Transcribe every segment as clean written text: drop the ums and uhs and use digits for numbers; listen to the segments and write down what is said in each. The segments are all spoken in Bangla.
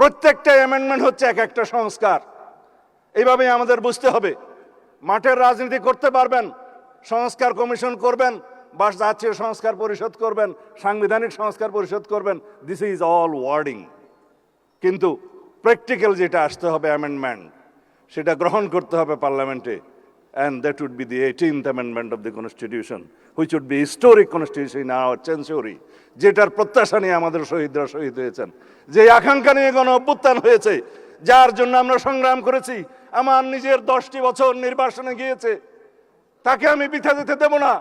প্রত্যেকটা অ্যামেন্ডমেন্ট হচ্ছে এক একটা সংস্কার। এইভাবেই আমাদের বুঝতে হবে। মাঠের রাজনীতি করতে পারবেন, সংস্কার কমিশন করবেন, বা জাতীয় সংস্কার পরিষদ করবেন, সাংবিধানিক সংস্কার পরিষদ করবেন, দিস ইজ অল ওয়ার্ডিং। কিন্তু প্র্যাকটিক্যাল যেটা আসতে হবে অ্যামেন্ডমেন্ট, সেটা গ্রহণ করতে হবে পার্লামেন্টে। And that would be the 18th amendment of the Constitution, which would be historic constitution in our century, যেটার প্রত্যাশা নিয়ে আমাদের শহীদরা শহীদ হয়েছেন, যে আকাঙ্ক্ষা নিয়ে গণ অভ্যুত্থান হয়েছে, যার জন্য আমরা সংগ্রাম করেছি। আমার নিজের 10টি বছর নির্বাসনে গিয়েছে, তাকে আমি বৃথা যেতে দেব না।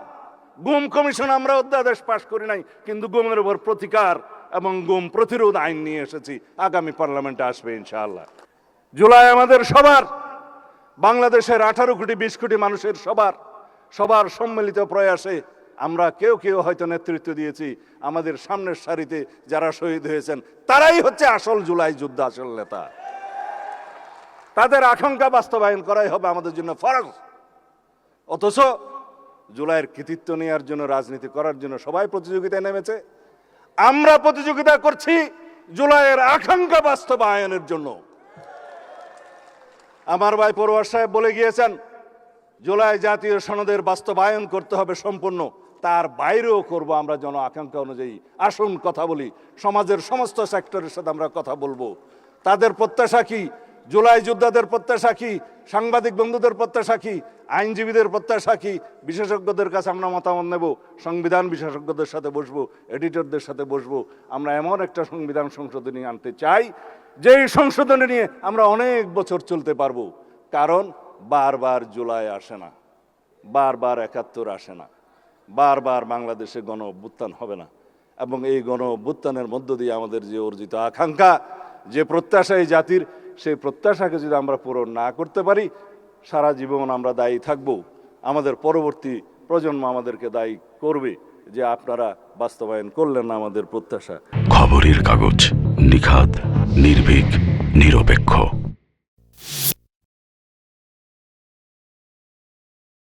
গুম কমিশন আমরা অধ্যাদেশ পাশ করি নাই, কিন্তু গুমের উপর প্রতিকার এবং গুম প্রতিরোধ আইন নিয়ে এসেছি। আগামী পার্লামেন্টে আসবে ইনশাআল্লাহ। জুলাই আমাদের সবার, বাংলাদেশের 18 কোটি 20 কোটি মানুষের সবার সম্মিলিত প্রয়াসে আমরা কেউ হয়তো নেতৃত্ব দিয়েছি। আমাদের সামনের সারিতে যারা শহীদ হয়েছেন তারাই হচ্ছে আসল জুলাই যুদ্ধ, আসল নেতা। তাদের আকাঙ্ক্ষা বাস্তবায়ন করাই হবে আমাদের জন্য ফরজ। অথচ জুলাইয়ের কৃতিত্ব নেওয়ার জন্য, রাজনীতি করার জন্য সবাই প্রতিযোগিতায় নেমেছে। আমরা প্রতিযোগিতা করছি জুলাইয়ের আকাঙ্ক্ষা বাস্তবায়নের জন্য। আমার ভাই পরোয়ার সাহেব বলে গিয়েছেন, জুলাই জাতীয় সনদের বাস্তবায়ন করতে হবে সম্পূর্ণ, তার বাইরেও করব আমরা জন আকাঙ্ক্ষা অনুযায়ী। আসুন কথা বলি, সমাজের সমস্ত সেক্টরের সাথে আমরা কথা বলবো। তাদের প্রত্যাশা কি, জুলাই যোদ্ধাদের প্রত্যাশা কি, সাংবাদিক বন্ধুদের প্রত্যাশা কি, আইনজীবীদের প্রত্যাশা কি, বিশেষজ্ঞদের কাছে আমরা মতামত নেব, সংবিধান বিশেষজ্ঞদের সাথে বসবো, এডিটরদের সাথে বসবো। আমরা এমন একটা সংবিধান সংশোধনী আনতে চাই, যেই সংশোধনী নিয়ে আমরা অনেক বছর চলতে পারবো। কারণ বারবার জুলাই আসে না, বারবার 71 আসে না, বারবার বাংলাদেশে গণ অভ্যুত্থান হবে না। এবং এই গণ অভ্যুত্থানের মধ্য দিয়ে আমাদের যে অর্জিত আকাঙ্ক্ষা, যে প্রত্যাশা এই জাতির, সেই প্রত্যাশাকে যদি আমরা পূরণ না করতে পারি, সারা জীবন আমরা দায়ী থাকব। আমাদের পরবর্তী প্রজন্ম আমাদেরকে দায়ী করবে যে আপনারা বাস্তবায়ন করলেন না আমাদের প্রত্যাশা। খবরের কাগজ, নিখাত, নির্ভীক, নিরপেক্ষ।